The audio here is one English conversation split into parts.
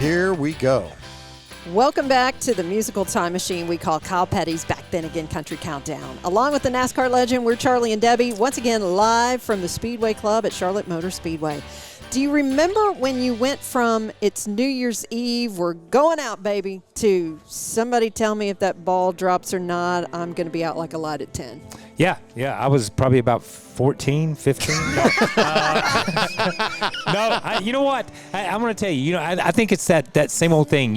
Here we go. Welcome back to the musical time machine we call Kyle Petty's Back Then Again Country Countdown. Along with the NASCAR legend, we're Charlie and Debbie, once again live from the Speedway Club at Charlotte Motor Speedway. Do you remember when you went from it's New Year's Eve, we're going out, baby, to somebody tell me if that ball drops or not, I'm going to be out like a light at 10? Yeah, I was probably about 14, 15. You know what? I'm going to tell you, I think it's that same old thing.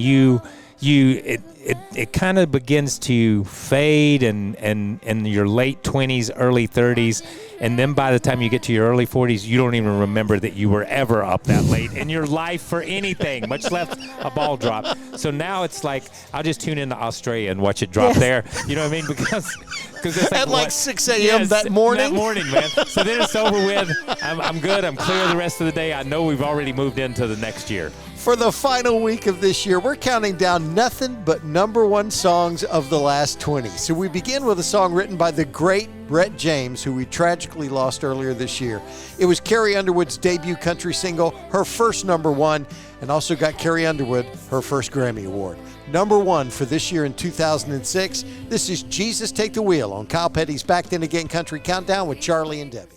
It kind of begins to fade and in your late 20s, early 30s, and then by the time you get to your early 40s, you don't even remember that you were ever up that late in your life for anything, much less a ball drop. So now it's like I'll just tune into Australia and watch it drop there. You know what I mean? Because it's like, at like 6 a.m. that morning? That morning, man. So then it's over with. I'm good. I'm clear the rest of the day. I know we've already moved into the next year. For the final week of this year, we're counting down nothing but number one songs of the last 20. So we begin with a song written by the great Brett James, who we tragically lost earlier this year. It was Carrie Underwood's debut country single, her first number one, and also got Carrie Underwood her first Grammy Award. Number one for this year in 2006. This is Jesus Take the Wheel on Kyle Petty's Back Then Again Country Countdown with Charlie and Debbie.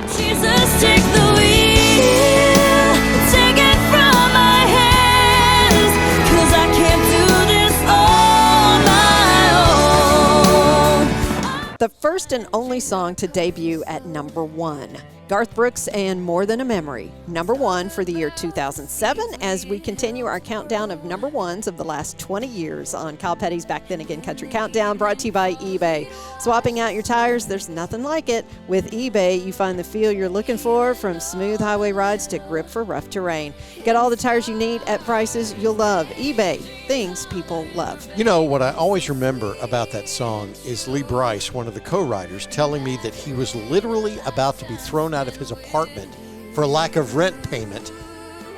Jesus, take the wheel, take it from my hands, 'cause I can't do this on my own. The first and only song to debut at number one. Garth Brooks and More Than a Memory, number one for the year 2007, as we continue our countdown of number ones of the last 20 years on Kyle Petty's Back Then Again Country Countdown, brought to you by eBay. Swapping out your tires, there's nothing like it. With eBay, you find the feel you're looking for, from smooth highway rides to grip for rough terrain. Get all the tires you need at prices you'll love. eBay, things people love. You know, what I always remember about that song is Lee Bryce, one of the co-writers, telling me that he was literally about to be thrown out of his apartment for lack of rent payment,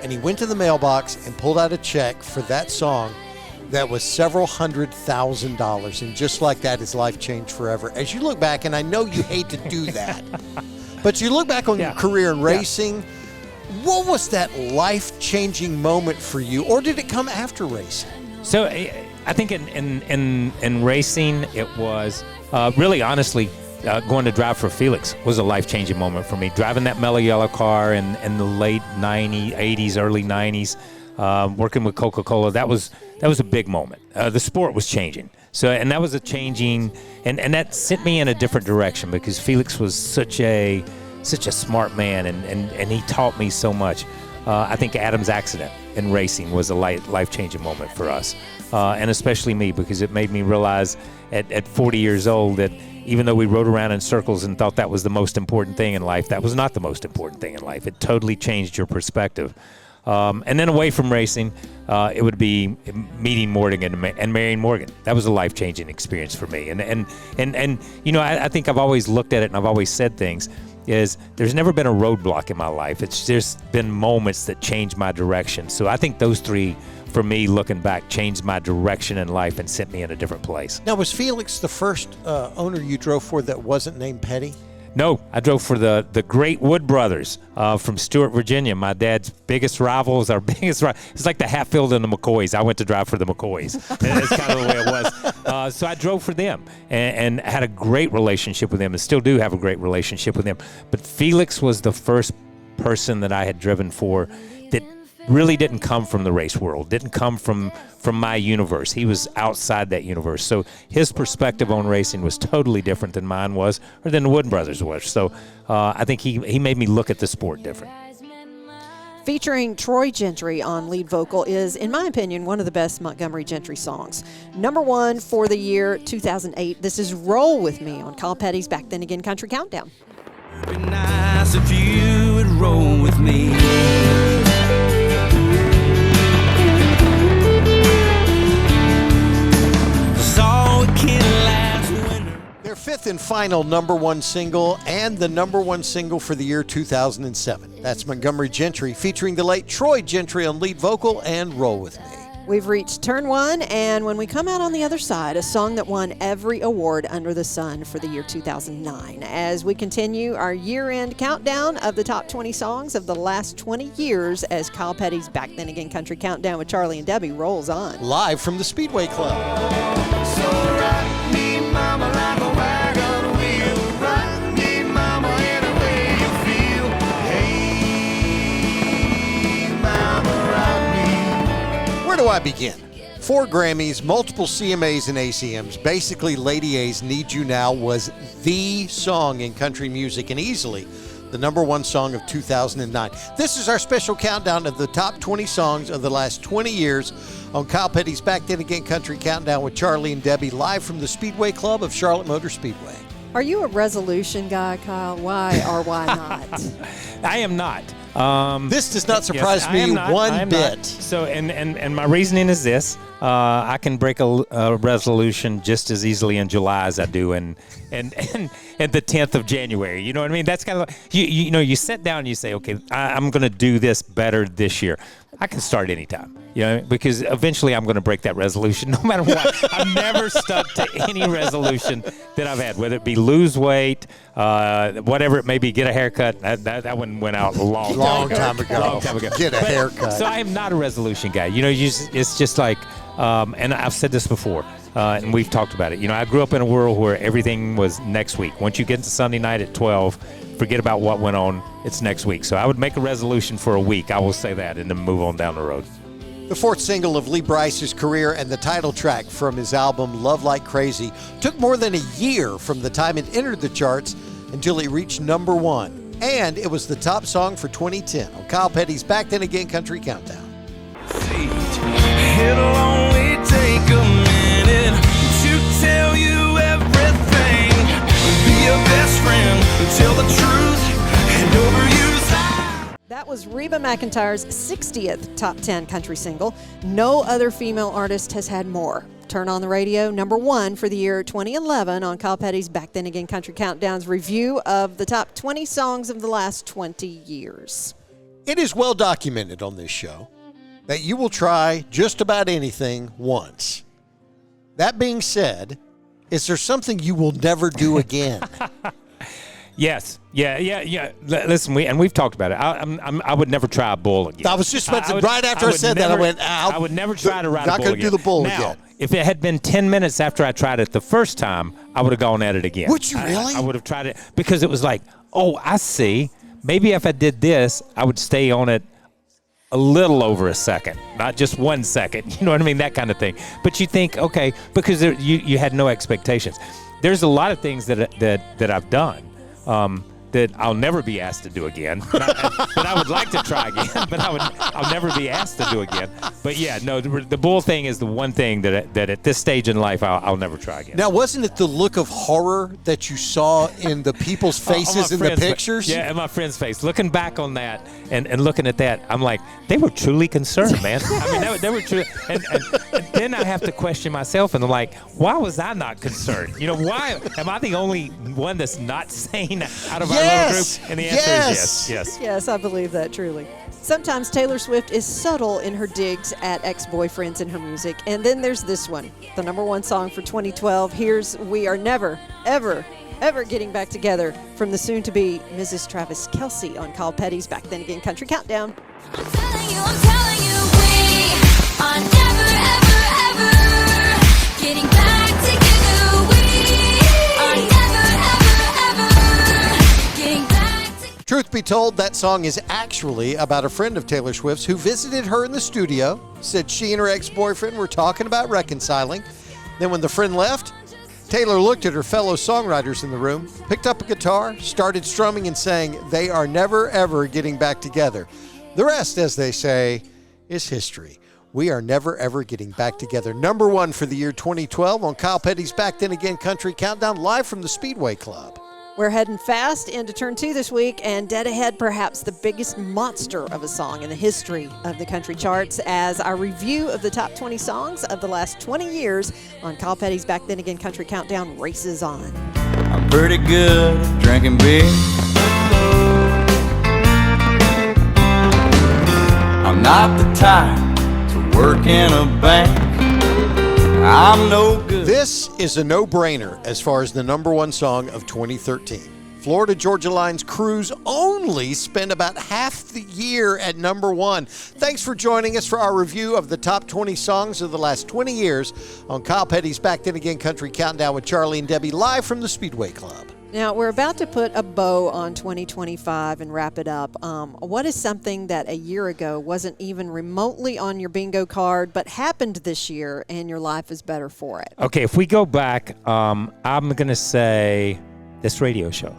and he went to the mailbox and pulled out a check for that song that was several $100,000, and just like that, his life changed forever. As you look back, and I know you hate to do that, but you look back on your career in racing, what was that life-changing moment for you, or did it come after racing? So I think in racing, it was really, honestly, going to drive for Felix was a life-changing moment for me. Driving that mellow yellow car in the late 80s, early 90s, working with Coca-Cola, that was a big moment. The sport was changing. So, and that was a changing, and that sent me in a different direction, because Felix was such a smart man, and he taught me so much. I think Adam's accident in racing was a life-changing moment for us, and especially me, because it made me realize at 40 years old that even though we rode around in circles and thought that was the most important thing in life, that was not the most important thing in life. It totally changed your perspective. And then away from racing, it would be meeting Morgan and marrying Morgan. That was a life-changing experience for me. And I think I've always looked at it, and I've always said things, is there's never been a roadblock in my life. It's just been moments that changed my direction. So I think those three, for me, looking back, changed my direction in life and sent me in a different place. Now, was Felix the first owner you drove for that wasn't named Petty? No, I drove for the great Wood brothers from Stewart, Virginia. My dad's biggest rivals, our biggest rival. It's like the Hatfield and the McCoys. I went to drive for the McCoys. That's kind of the way it was. So I drove for them and had a great relationship with them, and still do have a great relationship with them. But Felix was the first person that I had driven for that really didn't come from the race world, didn't come from my universe. He was outside that universe. So his perspective on racing was totally different than mine was, or than the Wood brothers was. So I think he made me look at the sport different. Featuring Troy Gentry on lead vocal is, in my opinion, one of the best Montgomery Gentry songs. Number one for the year 2008. This is Roll With Me on Kyle Petty's Back Then Again Country Countdown. It'd be nice if you would roll with me. Their fifth and final number one single, and the number one single for the year 2007. That's Montgomery Gentry featuring the late Troy Gentry on lead vocal and Roll With Me. We've reached turn 1, and when we come out on the other side, a song that won every award under the sun for the year 2009. As we continue our year-end countdown of the top 20 songs of the last 20 years, as Kyle Petty's Back Then Again Country Countdown with Charlie and Debbie rolls on. Live from the Speedway Club. So rock me, mama, like a wagon wheel. Rock me, mama, any way you feel. Hey, mama, rock me. Where do I begin? 4 Grammys, multiple CMAs and ACMs. Basically, Lady A's Need You Now was the song in country music and easily the number 1 song of 2009. This is our special countdown of the top 20 songs of the last 20 years on Kyle Petty's Back Then Again Country Countdown with Charlie and Debbie, live from the Speedway Club of Charlotte Motor Speedway. Are you a resolution guy, Kyle? Why or why not? I am not. This does not surprise I me am not. one bit. Not. So, and my reasoning is this: I can break a resolution just as easily in July as I do in the 10th of January. You know what I mean? That's kind of like, you know, you sit down and you say, okay, I'm going to do this better this year. I can start anytime, you know, because eventually I'm going to break that resolution no matter what. I've never stuck to any resolution that I've had, whether it be lose weight, whatever it may be, get a haircut. That one went out a long time ago. Get a haircut. So I am not a resolution guy. You know, it's just like, and I've said this before, and we've talked about it. You know, I grew up in a world where everything was next week. Once you get to Sunday night at 12, forget about what went on. It's next week. So I would make a resolution for a week. I will say that, and then move on down the road. The 4th single of Lee Brice's career and the title track from his album Love Like Crazy took more than a year from the time it entered the charts until it reached number 1. And it was the top song for 2010 on Kyle Petty's Back Then Again Country Countdown. It'll only take a minute to tell you everything. Be your best friend, tell the truth, and overuse lies. That was Reba McEntire's 60th top 10 country single. No other female artist has had more. Turn on the radio, number 1 for the year 2011 on Kyle Petty's Back Then Again Country Countdown's review of the top 20 songs of the last 20 years. It is well documented on this show that you will try just about anything once. That being said, is there something you will never do again? Yes. Yeah. Listen, we've talked about it. I would never try a bull again. I was just about to, right after I said that, I went, I would never try to ride a bull again. Not going to do the bull now, again. If it had been 10 minutes after I tried it the first time, I would have gone at it again. Would you really? I would have tried it because it was like, oh, I see. Maybe if I did this, I would stay on it a little over a second, not just 1 second. You know what I mean? That kind of thing. But you think, okay, because you had no expectations. There's a lot of things that I've done that I'll never be asked to do again. But I would like to try again, but I'll never be asked to do again. But yeah, no, the bull thing is the one thing that at this stage in life I'll never try again. Now, wasn't it the look of horror that you saw in the people's faces in the pictures? Yeah, in my friend's face. Looking back on that and looking at that, I'm like, they were truly concerned, man. I mean, they were truly, and then I have to question myself, and I'm like, why was I not concerned? You know, why am I the only one that's not sane out of our little group? And the answer is yes. Yes, I believe that truly. Sometimes Taylor Swift is subtle in her digs at ex-boyfriends in her music. And then there's this one, the number 1 song for 2012. Here's We Are Never, Ever, Ever Getting Back Together from the soon-to-be Mrs. Travis Kelce on Kyle Petty's Back Then Again Country Countdown. I'm telling you, we are never, ever, ever getting back together. We are never, ever, ever getting back together. Truth be told, that song is actually about a friend of Taylor Swift's who visited her in the studio, said she and her ex-boyfriend were talking about reconciling. Then when the friend left, Taylor looked at her fellow songwriters in the room, picked up a guitar, started strumming and sang, "They are never, ever getting back together." The rest, as they say, is history. We are never, ever getting back together. Number 1 for the year 2012 on Kyle Petty's Back Then Again Country Countdown, live from the Speedway Club. We're heading fast into turn 2 this week, and dead ahead, perhaps the biggest monster of a song in the history of the country charts, as our review of the top 20 songs of the last 20 years on Kyle Petty's Back Then Again Country Countdown races on. I'm pretty good at drinking beer. I'm not the type to work in a bank. I'm no good. This is a no-brainer as far as the number one song of 2013. Florida Georgia Line's Cruise only spent about half the year at number one. Thanks for joining us for our review of the top 20 songs of the last 20 years on Kyle Petty's Back Then Again Country Countdown with Charlie and Debbie, live from the Speedway Club. Now, we're about to put a bow on 2025 and wrap it up. What is something that a year ago wasn't even remotely on your bingo card but happened this year and your life is better for it? Okay, if we go back, I'm going to say this radio show.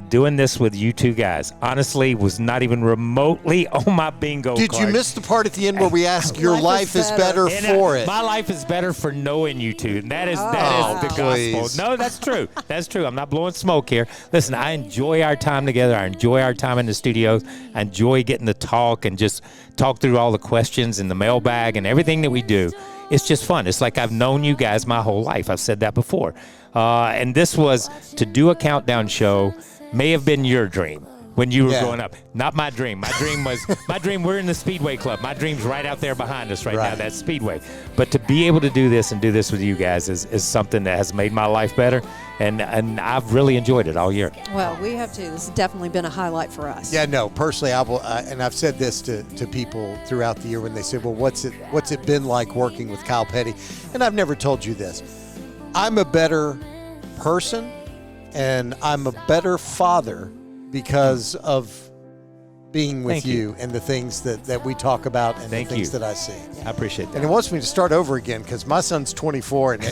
Doing this with you two guys, honestly, was not even remotely on my bingo Did card. you miss the part at the end where we ask your life is better And, for it? My life is better for knowing you two. And that is the please. gospel. No, that's true. That's true. I'm not blowing smoke here. Listen, I enjoy our time together. I enjoy our time in the studio. I enjoy getting to talk and just talk through all the questions in the mailbag and everything that we do. It's just fun. It's like I've known you guys my whole life. I've said that before. And this was to do a countdown show may have been your dream when you were growing up. Not my dream. My dream was, we're in the Speedway Club. My dream's right out there behind us right now, that Speedway. But to be able to do this and do this with you guys is something that has made my life better. And I've really enjoyed it all year. Well, we have too. This has definitely been a highlight for us. Yeah, no, personally, I will, and I've said this to people throughout the year when they say, well, what's it been like working with Kyle Petty? And I've never told you this. I'm a better person and I'm a better father because of being with you and the things that we talk about and the things that I see. I appreciate that. And he wants me to start over again because my son's 24 and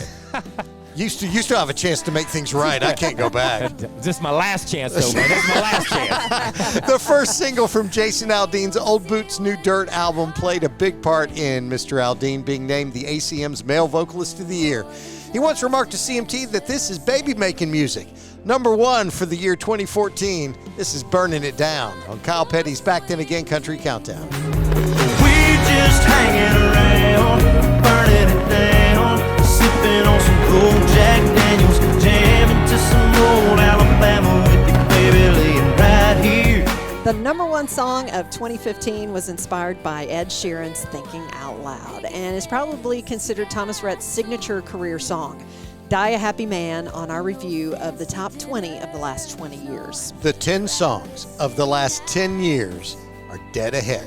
used to have a chance to make things right. I can't go back. This is my last chance, though, man. This is my last chance. The first single from Jason Aldean's Old Boots, New Dirt album played a big part in Mr. Aldean being named the ACM's Male Vocalist of the Year. He once remarked to CMT that this is baby-making music. Number one for the year 2014. This is Burning It Down on Kyle Petty's Back Then Again Country Countdown. We just hanging around, burning it down, sipping on some cold Jack Daniels, jamming to some old Alabama with the baby laying right here. The number one song of 2015 was inspired by Ed Sheeran's Thinking Out Loud and is probably considered Thomas Rhett's signature career song. Die a Happy Man on our review of the top 20 of the last 20 years. The 10 songs of the last 10 years are dead ahead.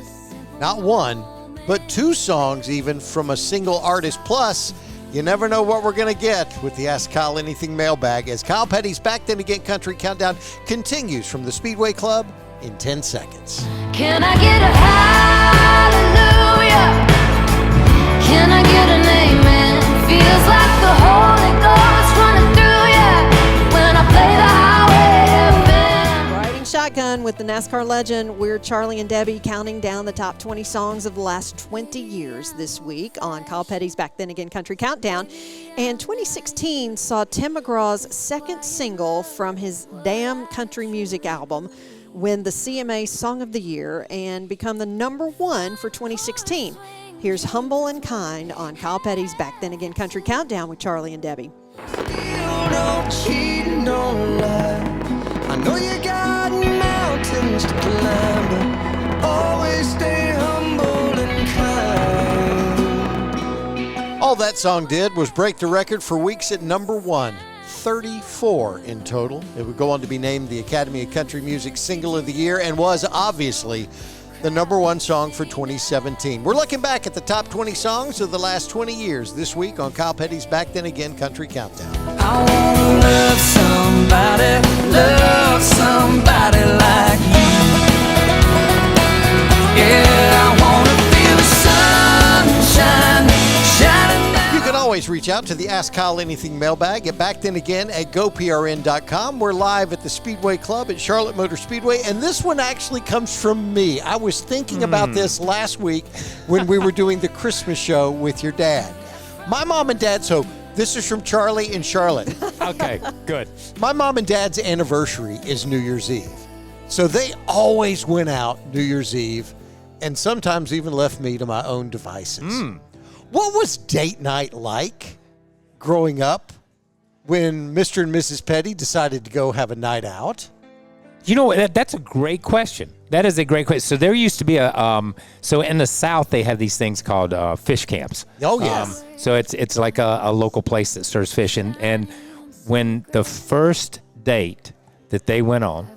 Not one, but two songs even from a single artist. Plus, you never know what we're going to get with the Ask Kyle Anything mailbag as Kyle Petty's Back Then Again Country Countdown continues from the Speedway Club in 10 seconds. Can I get a hallelujah? Can I get an amen? Feels like the Holy Ghost running through ya when I play the highway FM. Riding shotgun with the NASCAR legend, we're Charlie and Debbie counting down the top 20 songs of the last 20 years this week on Kyle Petty's Back Then Again Country Countdown. And 2016 saw Tim McGraw's second single from his Damn Country Music album win the CMA Song of the Year and become the number one for 2016. Here's Humble and Kind on Kyle Petty's Back Then Again Country Countdown with Charlie and Debbie. Don't cheat and don't lie. I know you got mountains to climb, but always stay humble and kind. All that song did was break the record for weeks at number one. 34 in total. It would go on to be named the Academy of Country Music Single of the Year and was obviously the number one song for 2017. We're looking back at the top 20 songs of the last 20 years this week on Kyle Petty's Back Then Again Country Countdown. I wanna love somebody like you. Yeah, I wanna feel the sunshine shining down. You can always reach out to the Ask Kyle Anything mailbag at backthenagain@goprn.com. We're live at the Speedway Club at Charlotte Motor Speedway, and this one actually comes from me. I was thinking about this last week when we were doing the Christmas show with your dad. My mom and dad, so this is from Charlie and Charlotte. Okay, good. My mom and dad's anniversary is New Year's Eve. So they always went out New Year's Eve and sometimes even left me to my own devices. What was date night like growing up when Mr. and Mrs. Petty decided to go have a night out? You know, that's a great question. That is a great question. So there used to be so in the South, they have these things called fish camps. Oh, yes. So it's like a local place that serves fish. And when the first date that they went on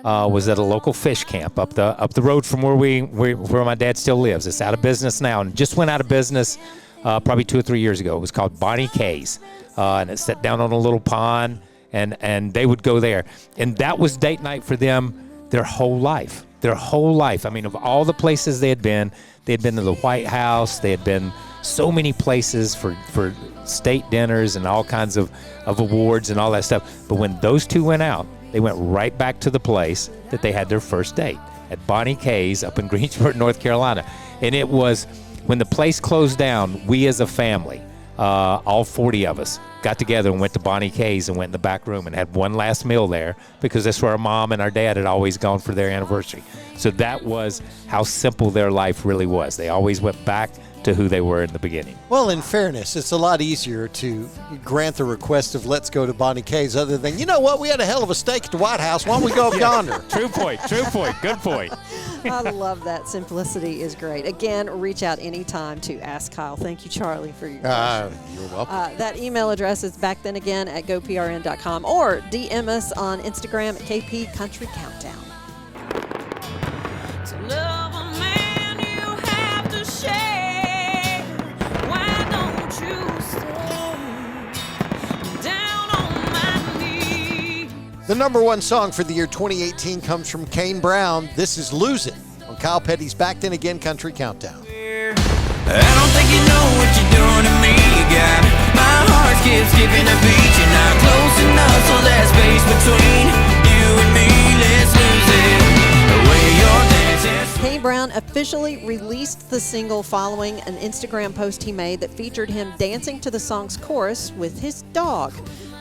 was at a local fish camp up the road from where my dad still lives. It's out of business now and just went out of business probably 2 or 3 years ago. It was called Bonnie K's. And it sat down on a little pond, and they would go there. And that was date night for them their whole life. I mean, of all the places they had been to the White House. They had been so many places for state dinners and all kinds of awards and all that stuff. But when those two went out, they went right back to the place that they had their first date, at Bonnie K's up in Greensboro, North Carolina. And it was, when the place closed down, we as a family, all 40 of us, got together and went to Bonnie K's and went in the back room and had one last meal there, because that's where our mom and our dad had always gone for their anniversary. So that was how simple their life really was. They always went back to who they were in the beginning. Well, in fairness, it's a lot easier to grant the request of let's go to Bonnie K's other than, you know what, we had a hell of a steak at the White House. Why don't we go up yonder? True point. Good point. I love that. Simplicity is great. Again, reach out anytime to Ask Kyle. Thank you, Charlie, for your question. You're welcome. That email address is backthenagain@goprn.com, or DM us on Instagram at KP Country Countdown. To love a man you have to share. Why don't you stay down on my knees? The number one song for the year 2018 comes from Kane Brown. This is Lose It on Kyle Petty's Back Then Again Country Countdown. I don't think you know what you're doing to me. You got my heart skips skipping a beat. You're not close enough, so there's space between you and me. Let's lose it. The way you're dancing. Kane Brown officially released the single following an Instagram post he made that featured him dancing to the song's chorus with his dog.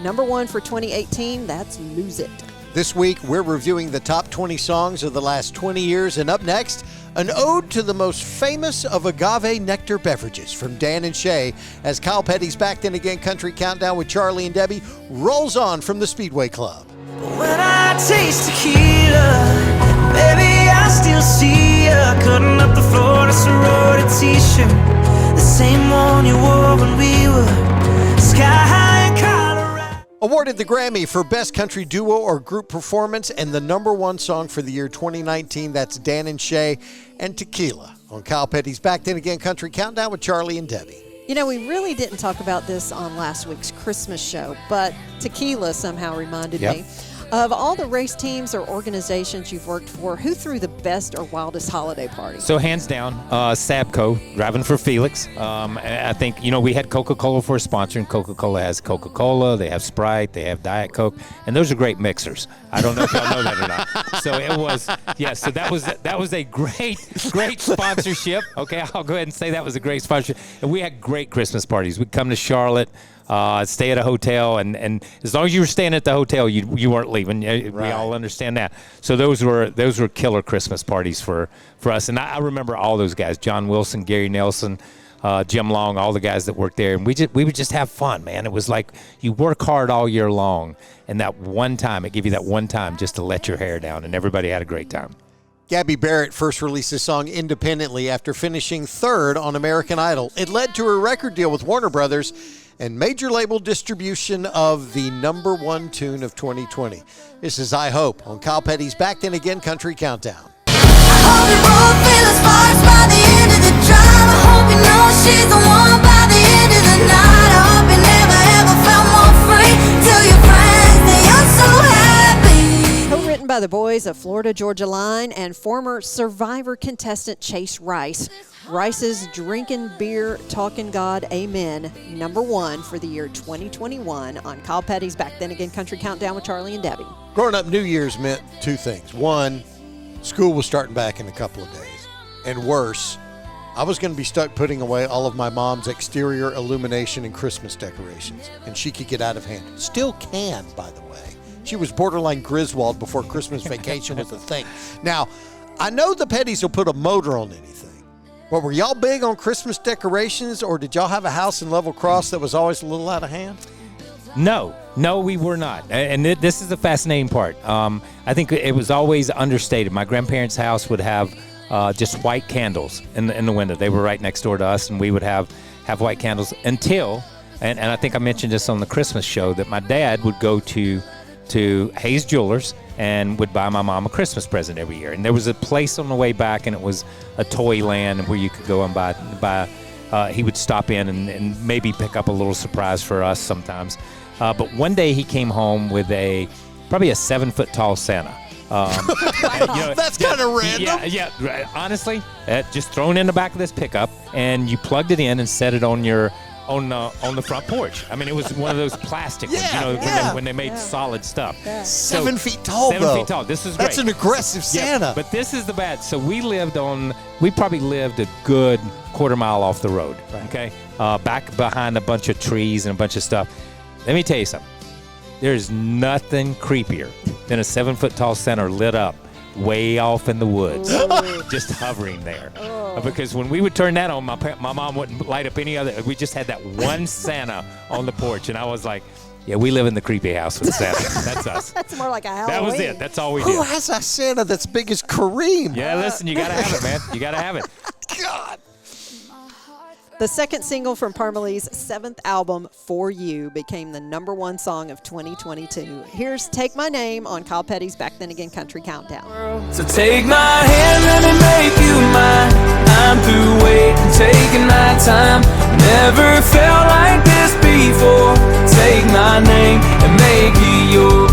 Number one for 2018, that's Lose It. This week, we're reviewing the top 20 songs of the last 20 years, and up next, an ode to the most famous of agave nectar beverages from Dan and Shay, as Kyle Petty's Back Then Again Country Countdown with Charlie and Debbie rolls on from the Speedway Club. When I taste tequila, baby, I still see ya cutting up the Florida sorority t-shirt, the same one you wore when we were sky high in Colorado. Awarded the Grammy for Best Country Duo or Group Performance, and the number one song for the year 2019, that's Dan and Shay and Tequila on Kyle Petty's Back Then Again Country Countdown with Charlie and Debbie. You know, we really didn't talk about this on last week's Christmas show, but tequila somehow reminded me. Of all the race teams or organizations you've worked for, who threw the best or wildest holiday party? So hands down, Sabco, driving for Felix. I think, you know, we had Coca-Cola for a sponsor, and Coca-Cola has Coca-Cola, they have Sprite, they have Diet Coke, and those are great mixers. I don't know if y'all know that or not. So it was, so that was a great sponsorship. Okay, I'll go ahead and say that was a great sponsorship. And we had great Christmas parties. We'd come to Charlotte, stay at a hotel, and as long as you were staying at the hotel, you weren't leaving. We all understand that. So those were killer Christmas parties for us. And I remember all those guys: John Wilson, Gary Nelson, Jim Long, all the guys that worked there. And we would just have fun, man. It was like you work hard all year long, and that one time, it gave you that one time just to let your hair down, and everybody had a great time. Gabby Barrett first released this song independently after finishing third on American Idol. It led to her record deal with Warner Brothers and major label distribution of the number one tune of 2020. This is I Hope on Kyle Petty's Back Then Again Country Countdown. I hope you both feel as sparks by the end of the drive. I hope you know she's the one by the end of the night. I hope you never ever felt more free. Tell your friends that you're so happy. Co-written by the boys of Florida Georgia Line and former Survivor contestant Chase Rice. Rice's Drinking Beer, Talking God, Amen, number one for the year 2021 on Kyle Petty's Back Then Again Country Countdown with Charlie and Debbie. Growing up, New Year's meant two things. One, school was starting back in a couple of days. And worse, I was going to be stuck putting away all of my mom's exterior illumination and Christmas decorations. And she could get out of hand. Still can, by the way. She was borderline Griswold before Christmas vacation was a thing. Now, I know the Pettys will put a motor on anything. But were y'all big on Christmas decorations, or did y'all have a house in Level Cross that was always a little out of hand? No, No, we were not. And this is the fascinating part. I think it was always understated. My grandparents' house would have just white candles in the window. They were right next door to us, and we would have white candles until, and I think I mentioned this on the Christmas show, that my dad would go to Hayes Jewelers and would buy my mom a Christmas present every year. And there was a place on the way back, and it was a toy land where you could go and buy. He would stop in and maybe pick up a little surprise for us sometimes. But one day he came home with probably a 7-foot tall Santa. That's kind of random. Yeah. Honestly, just thrown in the back of this pickup, and you plugged it in and set it on the front porch. I mean, it was one of those plastic ones, when they made solid stuff. Yeah. 7 feet tall, 7 feet tall. This is great. That's an aggressive Santa. Yeah, but this is the bad. So we probably lived a good quarter mile off the road. Right. Okay, back behind a bunch of trees and a bunch of stuff. Let me tell you something. There's nothing creepier than a 7-foot tall Santa lit up way off in the woods, just hovering there. Because when we would turn that on, my mom wouldn't light up any other. We just had that one Santa on the porch, and I was like, yeah, we live in the creepy house with Santa. That's us. That's more like a Halloween. That was it. That's all we did. Who has a Santa that's big as Kareem? Yeah, listen, you got to have it, man. You got to have it. God. The second single from Parmalee's 7th album, For You, became the #1 song of 2022. Here's Take My Name on Kyle Petty's Back Then Again Country Countdown. So take my hand, let me make you mine. I'm through waiting, taking my time. Never felt like this before. Take my name and make it yours.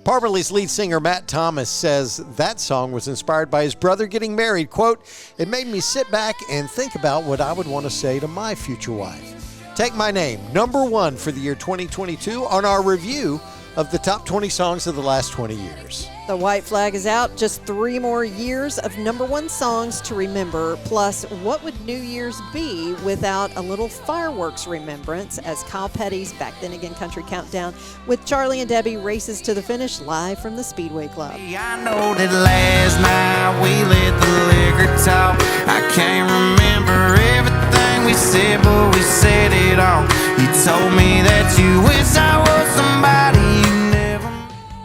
Parmalee's lead singer Matt Thomas says that song was inspired by his brother getting married. Quote, "It made me sit back and think about what I would want to say to my future wife." Take My Name, #1 for the year 2022 on our review of the top 20 songs of the last 20 years. The white flag is out. Just 3 more years of #1 songs to remember. Plus, what would New Year's be without a little fireworks remembrance as Kyle Petty's Back Then Again Country Countdown with Charlie and Debbie races to the finish live from the Speedway Club. I know that last night we let the liquor talk. I can't remember everything we said, but we said it all. You told me that you wish I was somebody you never.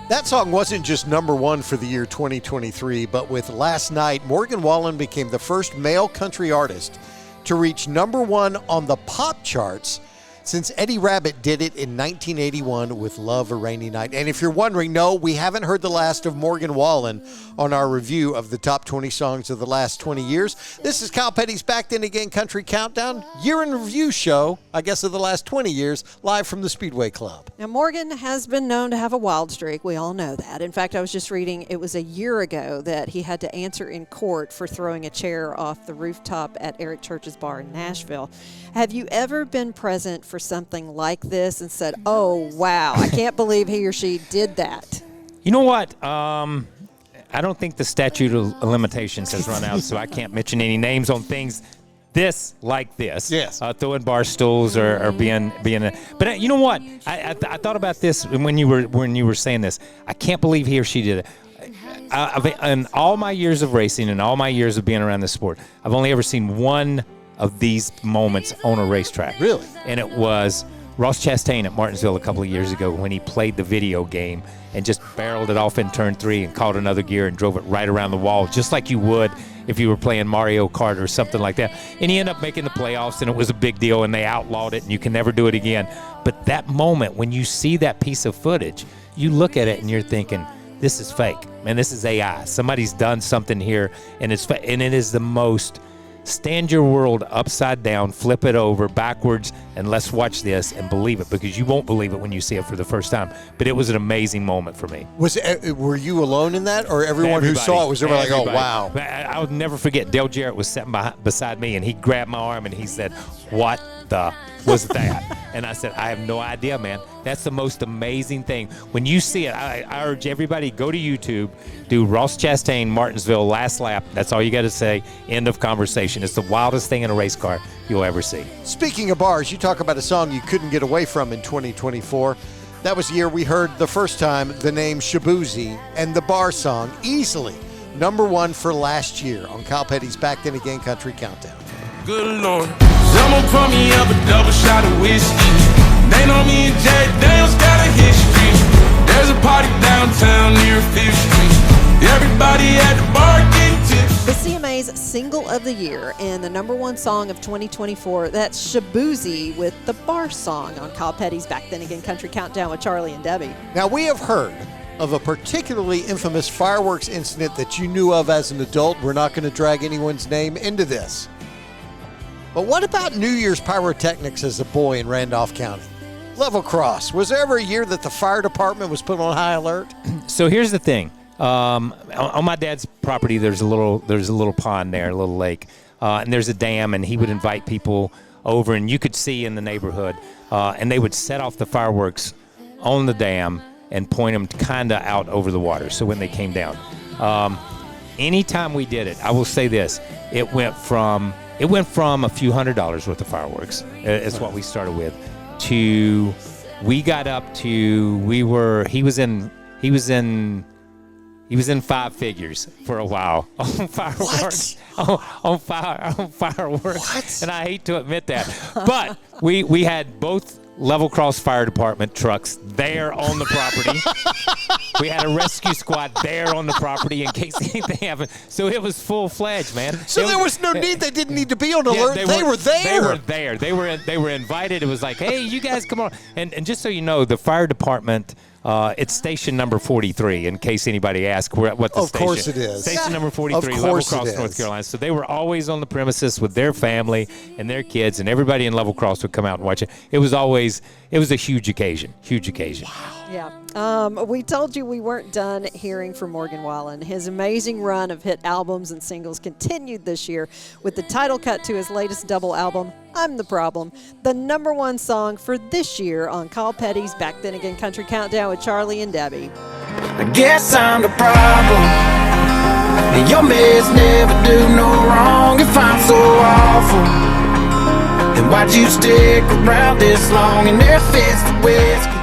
That song wasn't just #1 for the year 2023, but with Last Night, Morgan Wallen became the first male country artist to reach #1 on the pop charts since Eddie Rabbitt did it in 1981 with Love a Rainy Night. And if you're wondering, no, we haven't heard the last of Morgan Wallen on our review of the top 20 songs of the last 20 years. This is Kyle Petty's Back Then Again Country Countdown, year in review show, I guess, of the last 20 years, live from the Speedway Club. Now, Morgan has been known to have a wild streak. We all know that. In fact, I was just reading, it was a year ago that he had to answer in court for throwing a chair off the rooftop at Eric Church's bar in Nashville. Have you ever been present for something like this and said, oh, wow, I can't believe he or she did that? You know what? I don't think the statute of limitations has run out, so I can't mention any names on things like this. Yes. Throwing bar stools or being. But you know what? I thought about this when you were saying this. I can't believe he or she did it. In all my years of racing and all my years of being around the sport, I've only ever seen one of these moments on a racetrack. Really? And it was Ross Chastain at Martinsville a couple of years ago when he played the video game and just barreled it off in turn 3 and caught another gear and drove it right around the wall, just like you would if you were playing Mario Kart or something like that. And he ended up making the playoffs, and it was a big deal, and they outlawed it, and you can never do it again. But that moment, when you see that piece of footage, you look at it and you're thinking, this is fake. Man, this is AI. Somebody's done something here, and and it is the most stand your world upside down, flip it over backwards, and let's watch this and believe it, because you won't believe it when you see it for the first time. But it was an amazing moment for me. Were you alone in that, or everyone who saw it was like, oh, wow? I would never forget, Dale Jarrett was sitting beside me, and he grabbed my arm, and he said, what the was that? And I said, I have no idea, man. That's the most amazing thing. When you see it, I urge everybody, go to YouTube, do Ross Chastain, Martinsville, last lap. That's all you got to say. End of conversation. It's the wildest thing in a race car you'll ever see. Speaking of bars, you talk about a song you couldn't get away from in 2024. That was the year we heard the first time the name Shaboozey and the bar song, easily #1 for last year on Kyle Petty's Back Then Again Country Countdown. Good Lord, someone pour me up a double shot of whiskey. They know me and Jack Daniels got a history. There's a party downtown near 5th Street. Everybody at the bar getting tips. The CMA's Single of the Year and the #1 song of 2024, that's Shaboozy with the Bar Song on Kyle Petty's Back Then Again Country Countdown with Charlie and Debbie. Now, we have heard of a particularly infamous fireworks incident that you knew of as an adult. We're not going to drag anyone's name into this. But what about New Year's pyrotechnics as a boy in Randolph County? Level cross. Was there ever a year that the fire department was put on high alert? So here's the thing. On my dad's property, there's a little pond there, a little lake, and there's a dam, and he would invite people over, and you could see in the neighborhood, and they would set off the fireworks on the dam and point them kind of out over the water. So when they came down, anytime we did it, I will say this: it went from a few $100s worth of fireworks. It's what we started with. To we got up to he was in 5 figures for a while on fireworks. On fireworks. What? And I hate to admit that. But we had both Level Cross Fire Department trucks there on the property. We had a rescue squad there on the property in case anything happened. So it was full-fledged, man. So there was no need. They didn't need to be on alert. They were there. They were there. They were invited. It was like, hey, you guys come on. And just so you know, the fire department, it's station number 43, in case anybody asks what the Of station. course it is. Station number 43, Of Level course Cross, it is. North Carolina. So they were always on the premises with their family and their kids, and everybody in Level Cross would come out and watch it. It was a huge occasion. Huge occasion. Yeah. We told you we weren't done hearing from Morgan Wallen. His amazing run of hit albums and singles continued this year with the title cut to his latest double album, I'm the Problem, the #1 song for this year on Kyle Petty's Back Then Again Country Countdown with Charlie and Debbie. I guess I'm the problem. And your mess never do no wrong. If I'm so awful, then why'd you stick around this long and their fits the whiskey?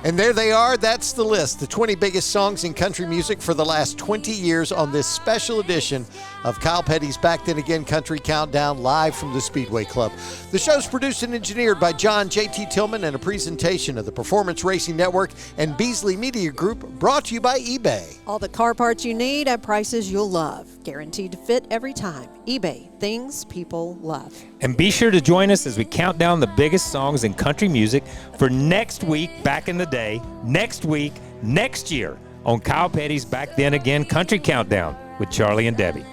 And there they are. That's the list. The 20 biggest songs in country music for the last 20 years on this special edition of Kyle Petty's Back Then Again Country Countdown, live from the Speedway Club. The show's produced and engineered by John J.T. Tillman, and a presentation of the Performance Racing Network and Beasley Media Group, brought to you by eBay. All the car parts you need at prices you'll love. Guaranteed to fit every time. eBay, things people love. And be sure to join us as we count down the biggest songs in country music for next week, back in the day, next week, next year on Kyle Petty's Back Then Again Country Countdown with Charlie and Debbie.